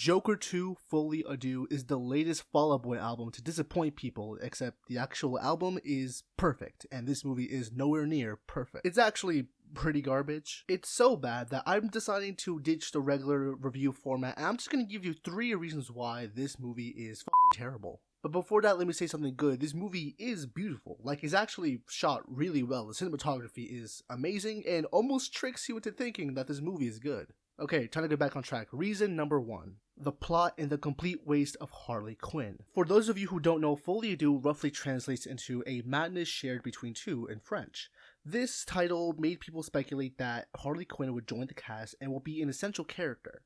Joker 2 Folie is the latest Fall Out Boy album to disappoint people, except the actual album is perfect, and this movie is nowhere near perfect. It's actually pretty garbage. It's so bad that I'm deciding to ditch the regular review format, and I'm just gonna give you 3 reasons why this movie is fucking terrible. But before that, let me say something good. This movie is beautiful. Like, it's actually shot really well. The cinematography is amazing and almost tricks you into thinking that this movie is good. Okay, time to get back on track. Reason number 1. The plot and the complete waste of Harley Quinn. For those of you who don't know, Folie roughly translates into a madness shared between two in French. This title made people speculate that Harley Quinn would join the cast and will be an essential character,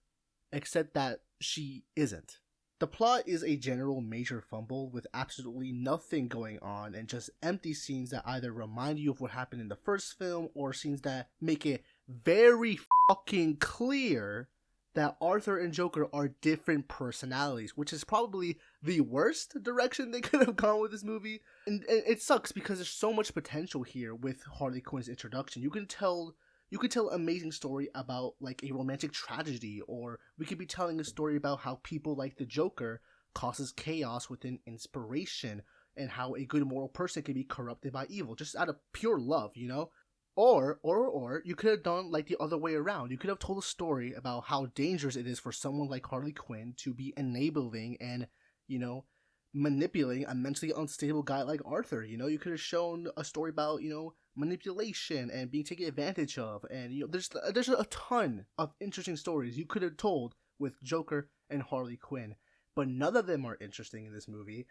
except that she isn't. The plot is a general major fumble with absolutely nothing going on and just empty scenes that either remind you of what happened in the first film or scenes that make it very fucking clear that Arthur and Joker are different personalities, which is probably the worst direction they could have gone with this movie. And it sucks because there's so much potential here with Harley Quinn's introduction. You could tell an amazing story about like a romantic tragedy, or we could be telling a story about how people like the Joker causes chaos within inspiration, and how a good moral person can be corrupted by evil just out of pure love, you know? Or you could have done like the other way around. You could have told a story about how dangerous it is for someone like Harley Quinn to be enabling and, you know, manipulating a mentally unstable guy like Arthur. You know, you could have shown a story about, you know, manipulation and being taken advantage of, and you know, there's a ton of interesting stories you could have told with Joker and Harley Quinn, but none of them are interesting in this movie.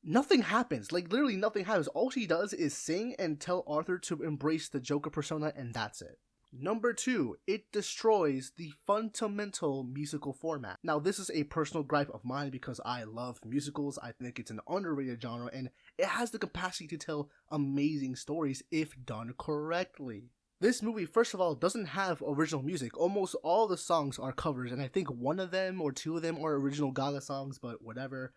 Nothing happens. Like, literally nothing happens. All she does is sing and tell Arthur to embrace the Joker persona, and that's it. Number 2, it destroys the fundamental musical format. Now, this is a personal gripe of mine because I love musicals. I think it's an underrated genre, and it has the capacity to tell amazing stories if done correctly. This movie, first of all, doesn't have original music. Almost all the songs are covers, and I think one of them or two of them are original Gaga songs, but whatever.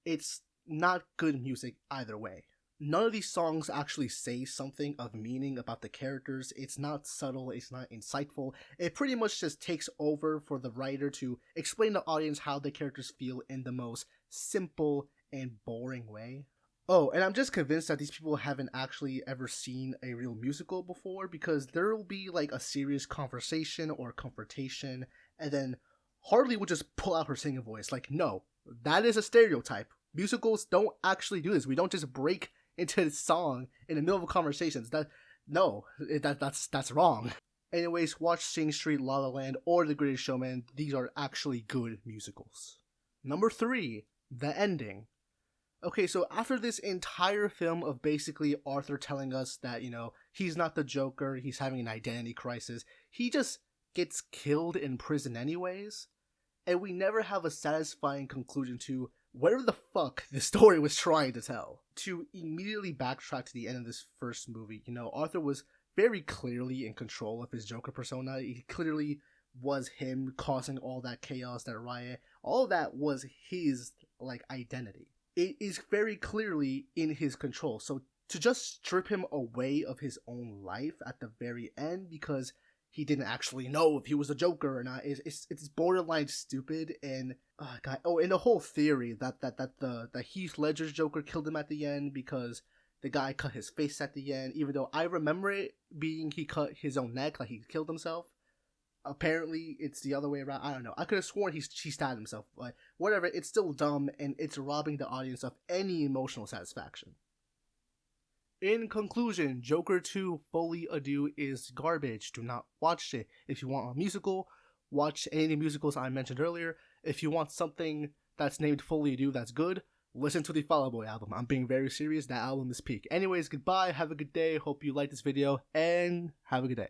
It's not good music either way. None of these songs actually say something of meaning about the characters. It's not subtle, it's not insightful. It pretty much just takes over for the writer to explain to the audience how the characters feel in the most simple and boring way. Oh, and I'm just convinced that these people haven't actually ever seen a real musical before, because there will be like a serious conversation or confrontation, and then Harley would just pull out her singing voice. Like, no, that is a stereotype. Musicals don't actually do this. We don't just break into a song in the middle of conversations. That's wrong. Anyways, watch Sing Street, La La Land, or The Greatest Showman. These are actually good musicals. Number 3, the ending. Okay, so after this entire film of basically Arthur telling us that, you know, he's not the Joker, he's having an identity crisis, he just gets killed in prison anyways, and we never have a satisfying conclusion to whatever the fuck the story was trying to tell. To immediately backtrack to the end of this first movie, you know, Arthur was very clearly in control of his Joker persona. He clearly was him causing all that chaos, that riot. All of that was his, like, identity. It is very clearly in his control. So to just strip him away of his own life at the very end because he didn't actually know if he was a Joker or not, it's borderline stupid. And God, and the whole theory that Heath Ledger's Joker killed him at the end because the guy cut his face at the end, even though I remember it being he cut his own neck, like he killed himself. Apparently it's the other way around. I don't know. I could have sworn he stabbed himself, but whatever. It's still dumb, and it's robbing the audience of any emotional satisfaction. In conclusion, Joker 2 Folie is garbage. Do not watch it. If you want a musical, watch any of the musicals I mentioned earlier. If you want something that's named Folie that's good, listen to the Fall Out Boy album. I'm being very serious. That album is peak. Anyways, goodbye. Have a good day. Hope you like this video, and have a good day.